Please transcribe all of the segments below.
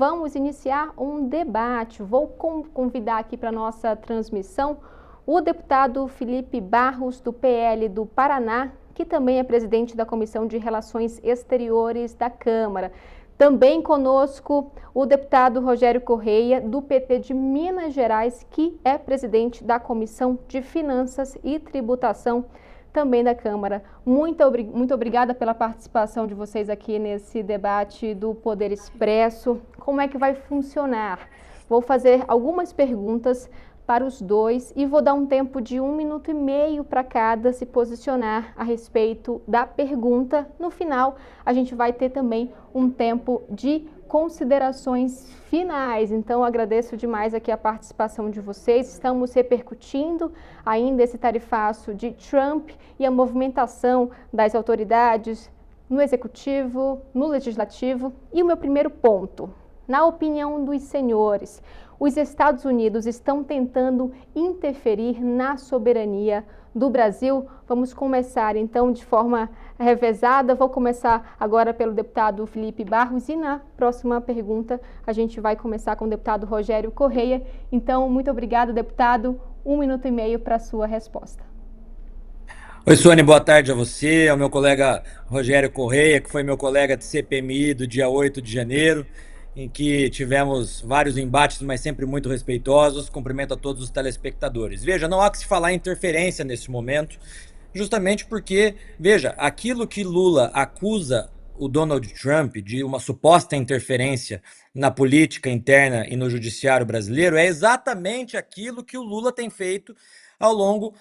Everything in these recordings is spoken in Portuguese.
vamos iniciar um debate. Vou convidar aqui para a nossa transmissão o deputado Felipe Barros, do PL do Paraná, que também é presidente da Comissão de Relações Exteriores da Câmara. Também conosco o deputado Rogério Correia, do PT de Minas Gerais, que é presidente da Comissão de Finanças e Tributação também da Câmara. Muito obrigada pela participação de vocês aqui nesse debate do Poder Expresso. Como é que vai funcionar? Vou fazer algumas perguntas para os dois e vou dar um tempo de 1 minuto e meio para cada se posicionar a respeito da pergunta. No final, a gente vai ter também um tempo de considerações finais. Então, agradeço demais aqui a participação de vocês. Estamos repercutindo ainda esse tarifaço de Trump e a movimentação das autoridades no Executivo, no Legislativo. E o meu primeiro ponto, na opinião dos senhores, os Estados Unidos estão tentando interferir na soberania do Brasil? Vamos começar então de forma revezada. Vou começar agora pelo deputado Felipe Barros e na próxima pergunta a gente vai começar com o deputado Rogério Correia. Então, muito obrigada, deputado. 1 minuto e meio para a sua resposta. Oi, Sônia, boa tarde a você, ao meu colega Rogério Correia, que foi meu colega de CPMI do dia 8 de janeiro, em que tivemos vários embates, mas sempre muito respeitosos. Cumprimento a todos os telespectadores. Veja, não há que se falar em interferência nesse momento, justamente porque, veja, aquilo que Lula acusa o Donald Trump de uma suposta interferência na política interna e no judiciário brasileiro é exatamente aquilo que o Lula tem feito ao longo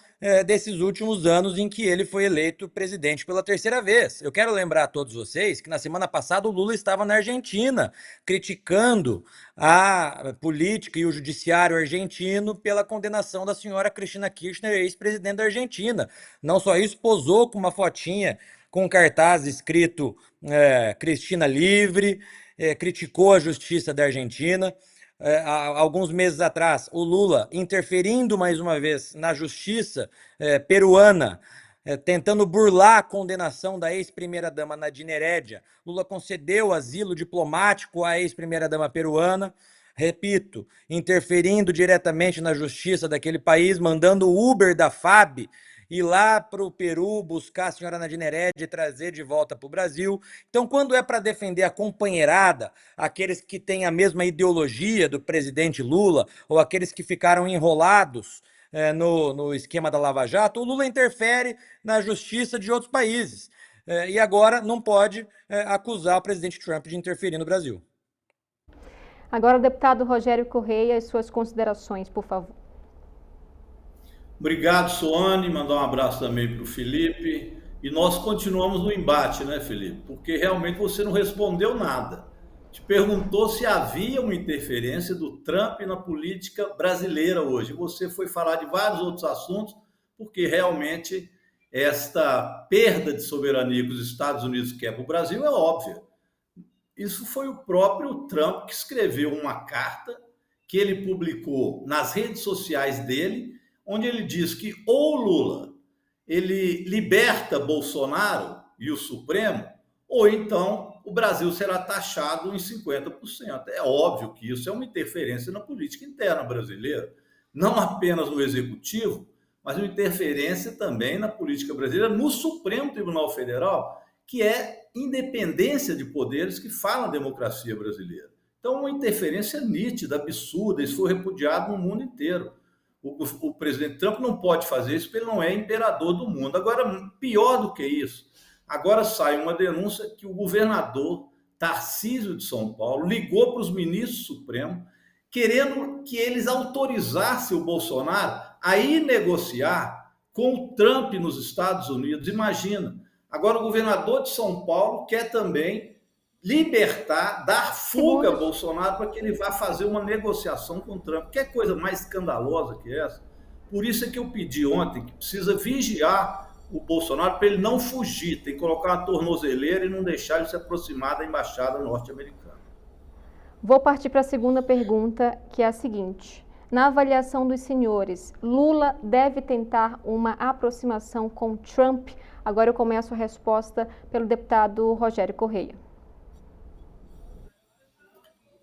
desses últimos anos em que ele foi eleito presidente pela terceira vez. Eu quero lembrar a todos vocês que na semana passada o Lula estava na Argentina criticando a política e o judiciário argentino pela condenação da senhora Cristina Kirchner, ex-presidente da Argentina. Não só isso, posou com uma fotinha com um cartaz escrito Cristina Livre, criticou a justiça da Argentina. Há alguns meses atrás, o Lula interferindo mais uma vez na justiça peruana, tentando burlar a condenação da ex-primeira-dama Nadine Heredia. Lula concedeu asilo diplomático à ex-primeira-dama peruana. Repito, interferindo diretamente na justiça daquele país, mandando o Uber da FAB ir lá para o Peru buscar a senhora Nadine Heredia e trazer de volta para o Brasil. Então, quando é para defender a companheirada, aqueles que têm a mesma ideologia do presidente Lula, ou aqueles que ficaram enrolados no esquema da Lava Jato, o Lula interfere na justiça de outros países. E agora não pode acusar o presidente Trump de interferir no Brasil. Agora o deputado Rogério Correia e suas considerações, por favor. Obrigado, Soane, mandar um abraço também para o Felipe. E nós continuamos no embate, né, Felipe? Porque realmente você não respondeu nada. Te perguntou se havia uma interferência do Trump na política brasileira hoje. Você foi falar de vários outros assuntos, porque realmente esta perda de soberania que os Estados Unidos querem para o Brasil é óbvia. Isso foi o próprio Trump que escreveu uma carta que ele publicou nas redes sociais dele, onde ele diz que ou Lula ele liberta Bolsonaro e o Supremo, ou então o Brasil será taxado em 50%. É óbvio que isso é uma interferência na política interna brasileira, não apenas no Executivo, mas uma interferência também na política brasileira, no Supremo Tribunal Federal, que é independência de poderes que fala a democracia brasileira. Então, uma interferência nítida, absurda, isso foi repudiado no mundo inteiro. O presidente Trump não pode fazer isso porque ele não é imperador do mundo. Agora, pior do que isso, agora sai uma denúncia que o governador Tarcísio de São Paulo ligou para os ministros do Supremo querendo que eles autorizassem o Bolsonaro a ir negociar com o Trump nos Estados Unidos. Imagina. Agora o governador de São Paulo quer também libertar, dar fuga a Bolsonaro para que ele vá fazer uma negociação com o Trump. Que coisa mais escandalosa que essa? Por isso é que eu pedi ontem que precisa vigiar o Bolsonaro para ele não fugir, tem que colocar uma tornozeleira e não deixar ele se aproximar da embaixada norte-americana. Vou partir para a segunda pergunta, que é a seguinte. Na avaliação dos senhores, Lula deve tentar uma aproximação com Trump? Agora eu começo a resposta pelo deputado Rogério Correia.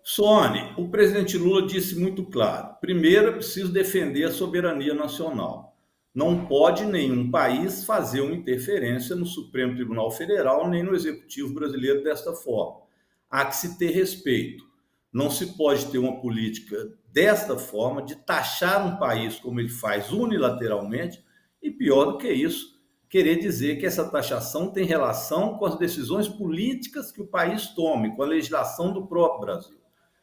Sônia, o presidente Lula disse muito claro: primeiro é preciso defender a soberania nacional. Não pode nenhum país fazer uma interferência no Supremo Tribunal Federal nem no Executivo brasileiro desta forma. Há que se ter respeito. Não se pode ter uma política desta forma de taxar um país como ele faz unilateralmente e, pior do que isso, querer dizer que essa taxação tem relação com as decisões políticas que o país tome, com a legislação do próprio Brasil.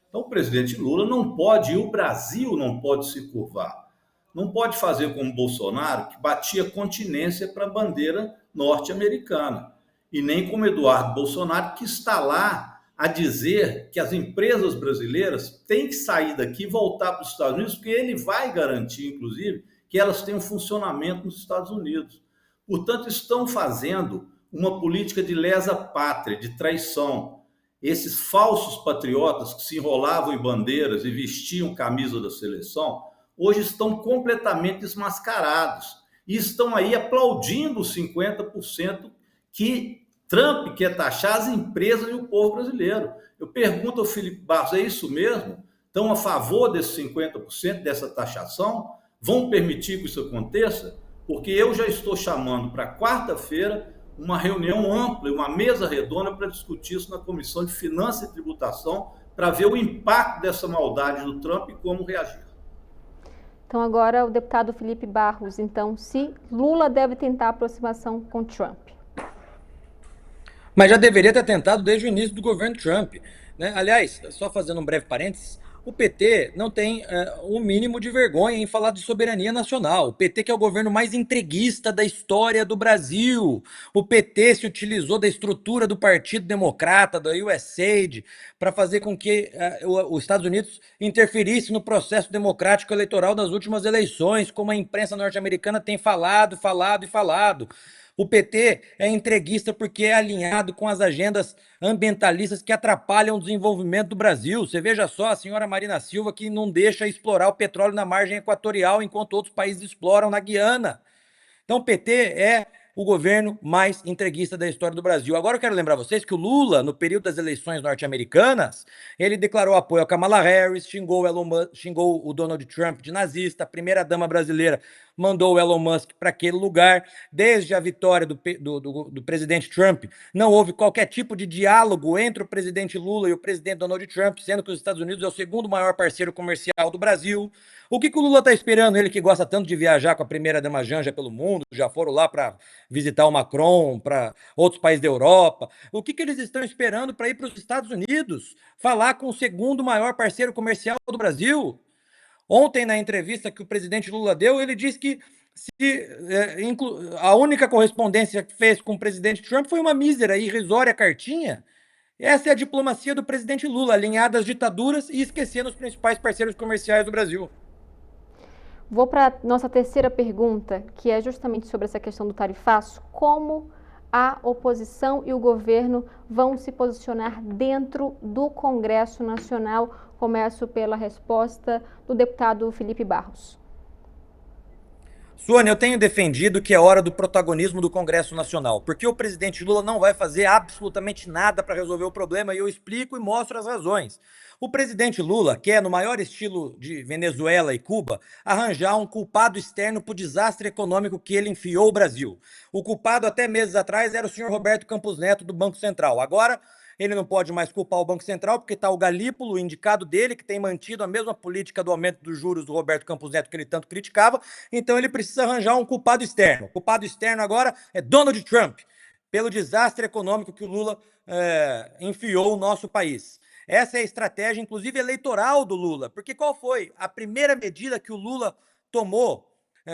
Então, o presidente Lula não pode, e o Brasil não pode se curvar. Não pode fazer como Bolsonaro, que batia continência para a bandeira norte-americana. E nem como Eduardo Bolsonaro, que está lá a dizer que as empresas brasileiras têm que sair daqui e voltar para os Estados Unidos, porque ele vai garantir, inclusive, que elas tenham funcionamento nos Estados Unidos. Portanto, estão fazendo uma política de lesa pátria, de traição. Esses falsos patriotas que se enrolavam em bandeiras e vestiam camisa da seleção, hoje estão completamente desmascarados e estão aí aplaudindo os 50% que Trump quer taxar as empresas e o povo brasileiro. Eu pergunto ao Felipe Barros, é isso mesmo? Estão a favor desses 50% dessa taxação? Vão permitir que isso aconteça? Porque eu já estou chamando para quarta-feira uma reunião ampla, uma mesa redonda para discutir isso na Comissão de Finanças e Tributação, para ver o impacto dessa maldade do Trump e como reagir. Então agora o deputado Felipe Barros, então, se Lula deve tentar aproximação com Trump. Mas já deveria ter tentado desde o início do governo Trump, né? Aliás, só fazendo um breve parênteses, o PT não tem um mínimo de vergonha em falar de soberania nacional. O PT que é o governo mais entreguista da história do Brasil. O PT se utilizou da estrutura do Partido Democrata, da USAID, para fazer com que os Estados Unidos interferisse no processo democrático eleitoral das últimas eleições, como a imprensa norte-americana tem falado. O PT é entreguista porque é alinhado com as agendas ambientalistas que atrapalham o desenvolvimento do Brasil. Você veja só a senhora Marina Silva, que não deixa explorar o petróleo na margem equatorial, enquanto outros países exploram na Guiana. Então o PT é o governo mais entreguista da história do Brasil. Agora eu quero lembrar vocês que o Lula, no período das eleições norte-americanas, ele declarou apoio a Kamala Harris, xingou o Donald Trump de nazista, a primeira-dama brasileira mandou o Elon Musk para aquele lugar. Desde a vitória do presidente Trump, não houve qualquer tipo de diálogo entre o presidente Lula e o presidente Donald Trump, sendo que os Estados Unidos é o segundo maior parceiro comercial do Brasil. O que o Lula está esperando? Ele que gosta tanto de viajar com a primeira-dama Janja pelo mundo, já foram lá para visitar o Macron, para outros países da Europa. O que eles estão esperando para ir para os Estados Unidos falar com o segundo maior parceiro comercial do Brasil? Ontem, na entrevista que o presidente Lula deu, ele disse que a única correspondência que fez com o presidente Trump foi uma mísera e irrisória cartinha. Essa é a diplomacia do presidente Lula, alinhada às ditaduras e esquecendo os principais parceiros comerciais do Brasil. Vou para a nossa terceira pergunta, que é justamente sobre essa questão do tarifaço. Como a oposição e o governo vão se posicionar dentro do Congresso Nacional? Começo pela resposta do deputado Felipe Barros. Sônia, eu tenho defendido que é hora do protagonismo do Congresso Nacional, porque o presidente Lula não vai fazer absolutamente nada para resolver o problema e eu explico e mostro as razões. O presidente Lula quer, no maior estilo de Venezuela e Cuba, arranjar um culpado externo para o desastre econômico que ele enfiou o Brasil. O culpado até meses atrás era o senhor Roberto Campos Neto do Banco Central. Agora ele não pode mais culpar o Banco Central, porque está o Galípolo, o indicado dele, que tem mantido a mesma política do aumento dos juros do Roberto Campos Neto que ele tanto criticava. Então ele precisa arranjar um culpado externo. O culpado externo agora é Donald Trump, pelo desastre econômico que o Lula enfiou o nosso país. Essa é a estratégia, inclusive, eleitoral do Lula. Porque qual foi a primeira medida que o Lula tomou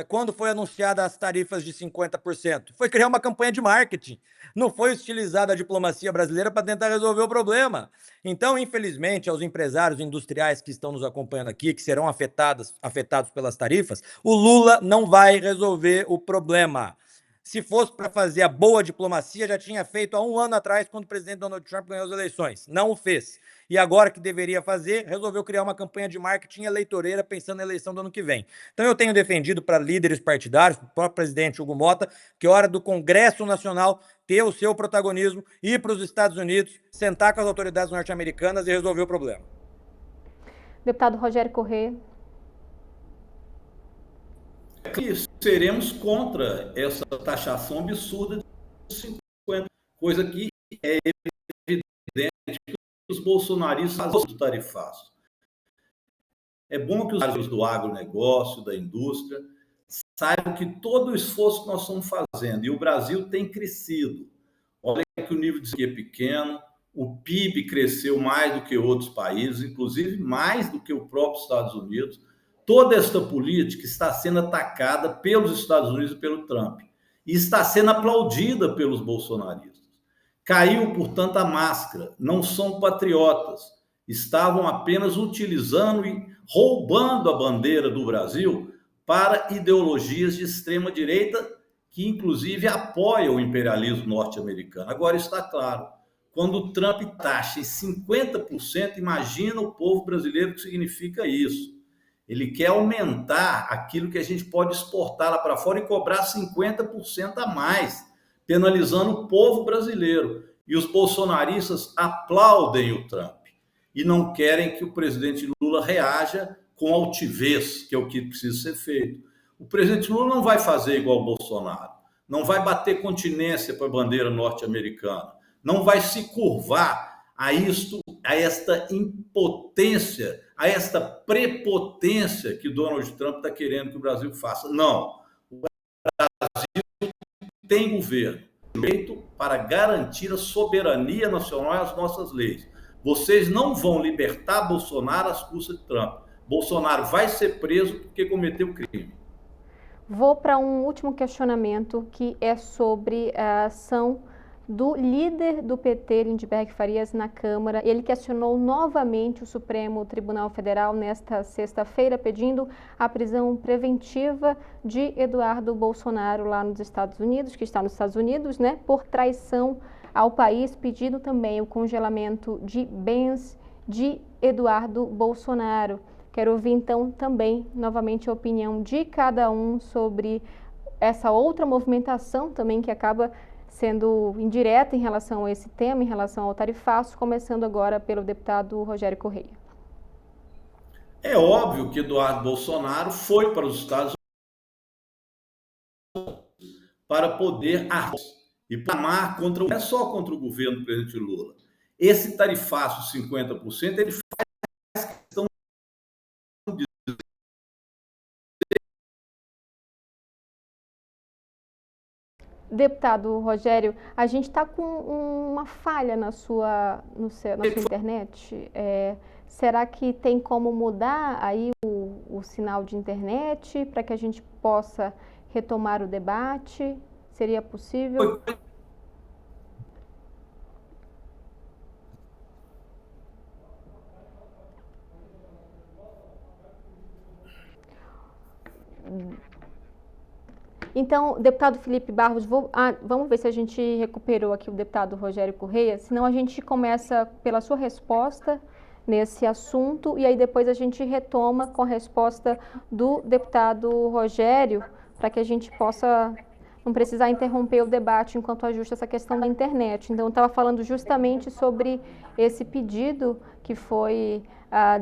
quando foi anunciada as tarifas de 50%? Foi criar uma campanha de marketing. Não foi utilizada a diplomacia brasileira para tentar resolver o problema. Então, infelizmente, aos empresários industriais que estão nos acompanhando aqui, que serão afetados pelas tarifas, o Lula não vai resolver o problema. Se fosse para fazer a boa diplomacia, já tinha feito há 1 ano atrás, quando o presidente Donald Trump ganhou as eleições. Não o fez. E agora que deveria fazer, resolveu criar uma campanha de marketing eleitoreira pensando na eleição do ano que vem. Então eu tenho defendido para líderes partidários, para o próprio presidente Hugo Mota, que é hora do Congresso Nacional ter o seu protagonismo, ir para os Estados Unidos, sentar com as autoridades norte-americanas e resolver o problema. Deputado Rogério Correia. Que seremos contra essa taxação absurda de 50, coisa que é evidente que os bolsonaristas fazem do tarifaço. É bom que os usuários do agronegócio, da indústria, saibam que todo o esforço que nós estamos fazendo, e o Brasil tem crescido. Olha que o nível de desemprego é pequeno, o PIB cresceu mais do que outros países, inclusive mais do que o próprio Estados Unidos. Toda esta política está sendo atacada pelos Estados Unidos e pelo Trump, e está sendo aplaudida pelos bolsonaristas. Caiu, portanto, a máscara, não são patriotas, estavam apenas utilizando e roubando a bandeira do Brasil para ideologias de extrema-direita que, inclusive, apoiam o imperialismo norte-americano. Agora está claro, quando o Trump taxa em 50%, imagina o povo brasileiro o que significa isso. Ele quer aumentar aquilo que a gente pode exportar lá para fora e cobrar 50% a mais, penalizando o povo brasileiro. E os bolsonaristas aplaudem o Trump e não querem que o presidente Lula reaja com altivez, que é o que precisa ser feito. O presidente Lula não vai fazer igual o Bolsonaro, não vai bater continência para a bandeira norte-americana, não vai se curvar a esta impotência, a esta prepotência que Donald Trump está querendo que o Brasil faça. Não. O Brasil tem governo feito para garantir a soberania nacional e as nossas leis. Vocês não vão libertar Bolsonaro às custas de Trump. Bolsonaro vai ser preso porque cometeu crime. Vou para um último questionamento, que é sobre a ação do líder do PT, Lindbergh Farias, na Câmara. Ele questionou novamente o Supremo Tribunal Federal nesta sexta-feira, pedindo a prisão preventiva de Eduardo Bolsonaro lá nos Estados Unidos, que está nos Estados Unidos, né, por traição ao país, pedindo também o congelamento de bens de Eduardo Bolsonaro. Quero ouvir, então, também, novamente, a opinião de cada um sobre essa outra movimentação também que acaba sendo indireta em relação a esse tema, em relação ao tarifaço, começando agora pelo deputado Rogério Correia. É óbvio que Eduardo Bolsonaro foi para os Estados Unidos para poder e clamar contra, não é só contra o governo do presidente Lula. Esse tarifaço 50%, ele faz questão de... Deputado Rogério, a gente está com uma falha na sua internet. Será que tem como mudar aí o sinal de internet para que a gente possa retomar o debate? Seria possível? Então, deputado Felipe Barros, vamos ver se a gente recuperou aqui o deputado Rogério Correia, senão a gente começa pela sua resposta nesse assunto e aí depois a gente retoma com a resposta do deputado Rogério, para que a gente possa não precisar interromper o debate enquanto ajusta essa questão da internet. Então, eu estava falando justamente sobre esse pedido que foi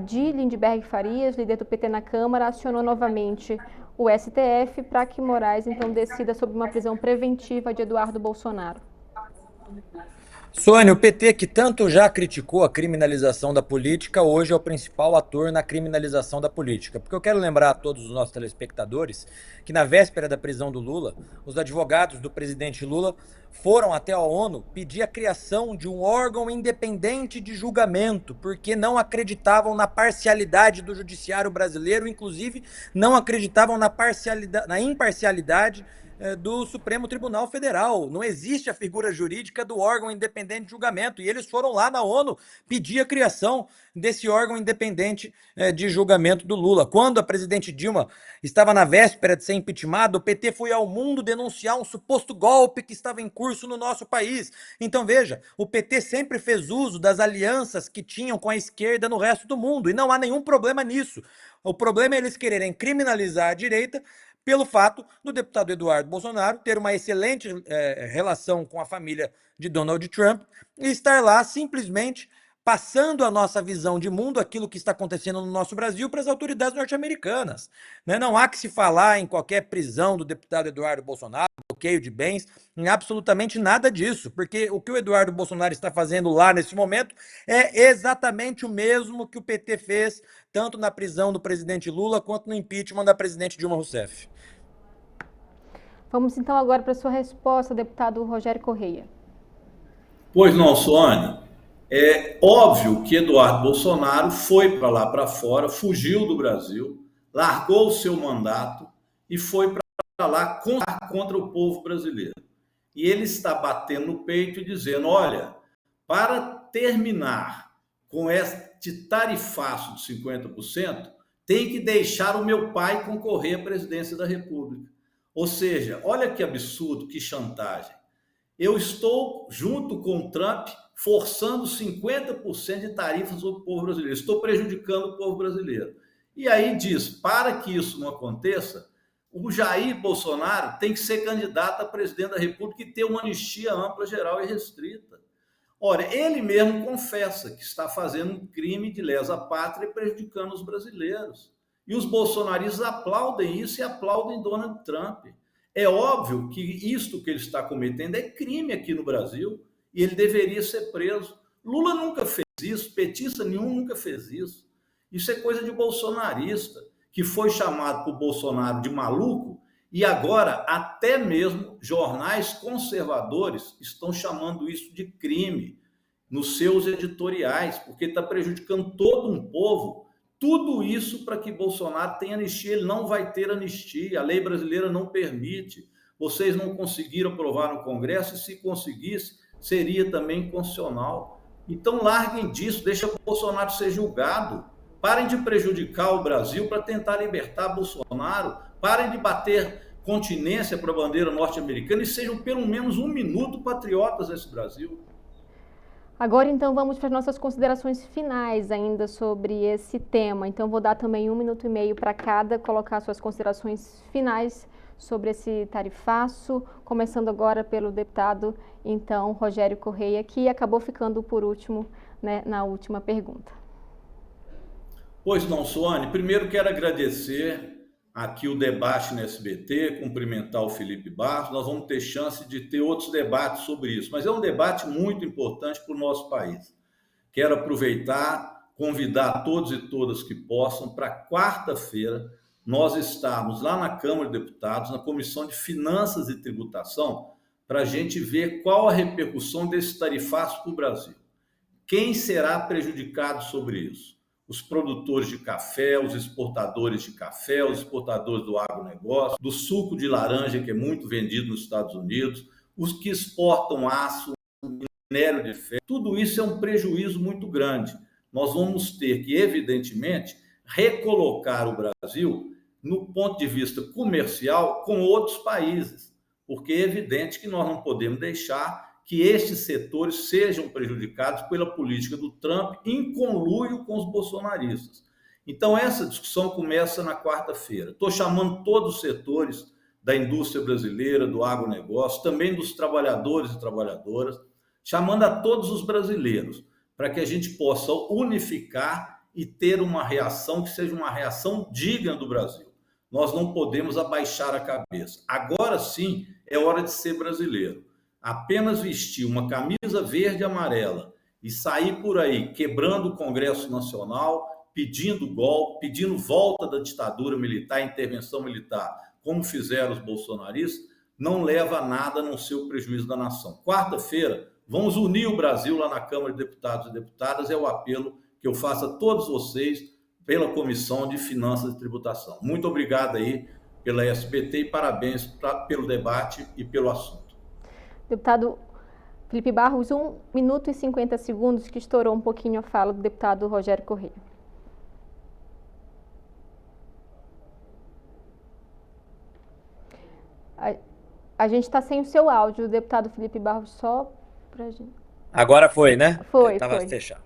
de Lindbergh Farias, líder do PT na Câmara, acionou novamente o STF para que Moraes, então, decida sobre uma prisão preventiva de Eduardo Bolsonaro. Sônia, o PT, que tanto já criticou a criminalização da política, hoje é o principal ator na criminalização da política. Porque eu quero lembrar a todos os nossos telespectadores que na véspera da prisão do Lula, os advogados do presidente Lula foram até a ONU pedir a criação de um órgão independente de julgamento, porque não acreditavam na parcialidade do judiciário brasileiro, inclusive não acreditavam na imparcialidade do Supremo Tribunal Federal. Não existe a figura jurídica do órgão independente de julgamento. E eles foram lá na ONU pedir a criação desse órgão independente de julgamento do Lula. Quando a presidente Dilma estava na véspera de ser impeachmentada, o PT foi ao mundo denunciar um suposto golpe que estava em curso no nosso país. Então veja, o PT sempre fez uso das alianças que tinham com a esquerda no resto do mundo. E não há nenhum problema nisso. O problema é eles quererem criminalizar a direita pelo fato do deputado Eduardo Bolsonaro ter uma excelente relação com a família de Donald Trump e estar lá simplesmente passando a nossa visão de mundo, aquilo que está acontecendo no nosso Brasil, para as autoridades norte-americanas. Né? Não há que se falar em qualquer prisão do deputado Eduardo Bolsonaro, bloqueio de bens, em absolutamente nada disso, porque o que o Eduardo Bolsonaro está fazendo lá nesse momento é exatamente o mesmo que o PT fez, tanto na prisão do presidente Lula quanto no impeachment da presidente Dilma Rousseff. Vamos então agora para a sua resposta, deputado Rogério Correia. Pois não, Soane. É óbvio que Eduardo Bolsonaro foi para lá para fora, fugiu do Brasil, largou o seu mandato e foi para lá contra o povo brasileiro. E ele está batendo no peito e dizendo: olha, para terminar com este tarifaço de 50%, tem que deixar o meu pai concorrer à presidência da República. Ou seja, olha que absurdo, que chantagem. Eu estou, junto com o Trump, forçando 50% de tarifas sobre o povo brasileiro. Estou prejudicando o povo brasileiro. E aí diz, para que isso não aconteça, o Jair Bolsonaro tem que ser candidato a presidente da República e ter uma anistia ampla, geral e restrita. Ora, ele mesmo confessa que está fazendo um crime de lesa pátria e prejudicando os brasileiros. E os bolsonaristas aplaudem isso e aplaudem Donald Trump. É óbvio que isto que ele está cometendo é crime aqui no Brasil e ele deveria ser preso. Lula nunca fez isso, petista nenhum nunca fez isso. Isso é coisa de bolsonarista, que foi chamado por Bolsonaro de maluco e agora até mesmo jornais conservadores estão chamando isso de crime nos seus editoriais, porque está prejudicando todo um povo. Tudo isso para que Bolsonaro tenha anistia. Ele não vai ter anistia, a lei brasileira não permite. Vocês não conseguiram aprovar no Congresso e se conseguisse, seria também inconstitucional. Então larguem disso, deixa Bolsonaro ser julgado. Parem de prejudicar o Brasil para tentar libertar Bolsonaro. Parem de bater continência para a bandeira norte-americana e sejam pelo menos um minuto patriotas desse Brasil. Agora, então, vamos para as nossas considerações finais ainda sobre esse tema. Então, vou dar também 1 minuto e meio para cada colocar suas considerações finais sobre esse tarifaço, começando agora pelo deputado, então, Rogério Correia, que acabou ficando por último, né, na última pergunta. Pois não, Soane. Primeiro quero agradecer aqui o debate no SBT, cumprimentar o Felipe Barros. Nós vamos ter chance de ter outros debates sobre isso, mas é um debate muito importante para o nosso país. Quero aproveitar, convidar todos e todas que possam para quarta-feira nós estarmos lá na Câmara de Deputados, na Comissão de Finanças e Tributação, para a gente ver qual a repercussão desse tarifaço para o Brasil. Quem será prejudicado sobre isso? Os produtores de café, os exportadores de café, os exportadores do agronegócio, do suco de laranja, que é muito vendido nos Estados Unidos, os que exportam aço, minério de ferro. Tudo isso é um prejuízo muito grande. Nós vamos ter que, evidentemente, recolocar o Brasil no ponto de vista comercial com outros países, porque é evidente que nós não podemos deixar que estes setores sejam prejudicados pela política do Trump em conluio com os bolsonaristas. Então, essa discussão começa na quarta-feira. Estou chamando todos os setores da indústria brasileira, do agronegócio, também dos trabalhadores e trabalhadoras, chamando a todos os brasileiros, para que a gente possa unificar e ter uma reação que seja uma reação digna do Brasil. Nós não podemos abaixar a cabeça. Agora sim é hora de ser brasileiro. Apenas vestir uma camisa verde e amarela e sair por aí quebrando o Congresso Nacional, pedindo golpe, pedindo volta da ditadura militar, intervenção militar, como fizeram os bolsonaristas, não leva a nada a não ser o prejuízo da nação. Quarta-feira, vamos unir o Brasil lá na Câmara de Deputados e Deputadas, é o apelo que eu faço a todos vocês pela Comissão de Finanças e Tributação. Muito obrigado aí pela SBT e parabéns pelo debate e pelo assunto. Deputado Felipe Barros, 1 minuto e 50 segundos, que estourou um pouquinho a fala do deputado Rogério Correia. A gente está sem o seu áudio, deputado Felipe Barros, só para a gente. Agora foi, né? Foi. Estava fechado.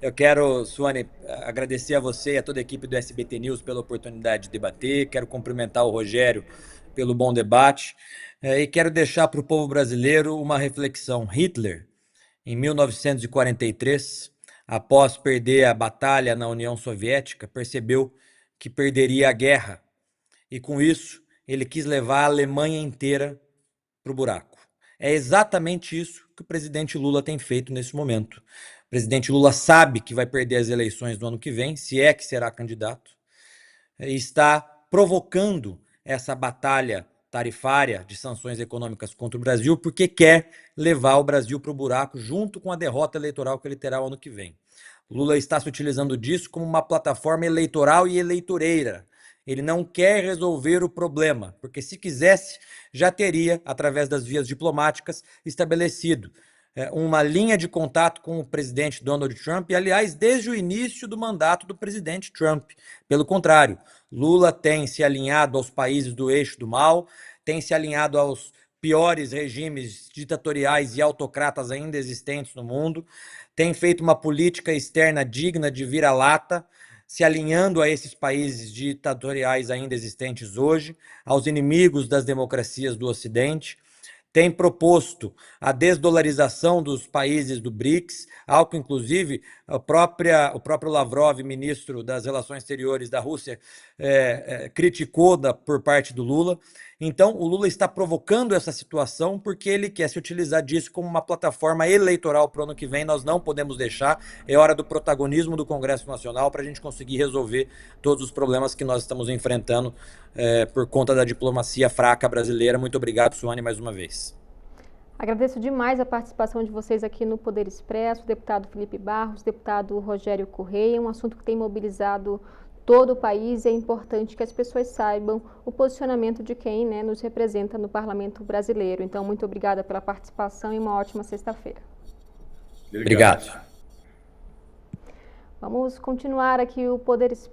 Eu quero, Suane, agradecer a você e a toda a equipe do SBT News pela oportunidade de debater. Quero cumprimentar o Rogério pelo bom debate. E quero deixar para o povo brasileiro uma reflexão. Hitler, em 1943, após perder a batalha na União Soviética, percebeu que perderia a guerra. E com isso, ele quis levar a Alemanha inteira para o buraco. É exatamente isso que o presidente Lula tem feito nesse momento. O presidente Lula sabe que vai perder as eleições do ano que vem, se é que será candidato, e está provocando essa batalha tarifária de sanções econômicas contra o Brasil, porque quer levar o Brasil para o buraco junto com a derrota eleitoral que ele terá o ano que vem. O Lula está se utilizando disso como uma plataforma eleitoral e eleitoreira. Ele não quer resolver o problema, porque se quisesse, já teria, através das vias diplomáticas, estabelecido uma linha de contato com o presidente Donald Trump, e, aliás, desde o início do mandato do presidente Trump. Pelo contrário, Lula tem se alinhado aos países do eixo do mal, tem se alinhado aos piores regimes ditatoriais e autocratas ainda existentes no mundo, tem feito uma política externa digna de vira-lata, se alinhando a esses países ditatoriais ainda existentes hoje, aos inimigos das democracias do Ocidente, tem proposto a desdolarização dos países do BRICS, algo que, inclusive, o próprio Lavrov, ministro das Relações Exteriores da Rússia, criticou por parte do Lula. Então, o Lula está provocando essa situação porque ele quer se utilizar disso como uma plataforma eleitoral para o ano que vem. Nós não podemos deixar, é hora do protagonismo do Congresso Nacional para a gente conseguir resolver todos os problemas que nós estamos enfrentando por conta da diplomacia fraca brasileira. Muito obrigado, Suane, mais uma vez. Agradeço demais a participação de vocês aqui no Poder Expresso, deputado Felipe Barros, deputado Rogério Correia, um assunto que tem mobilizado todo o país, e é importante que as pessoas saibam o posicionamento de quem, né, nos representa no Parlamento brasileiro. Então, muito obrigada pela participação e uma ótima sexta-feira. Obrigado. Vamos continuar aqui o Poder Expresso.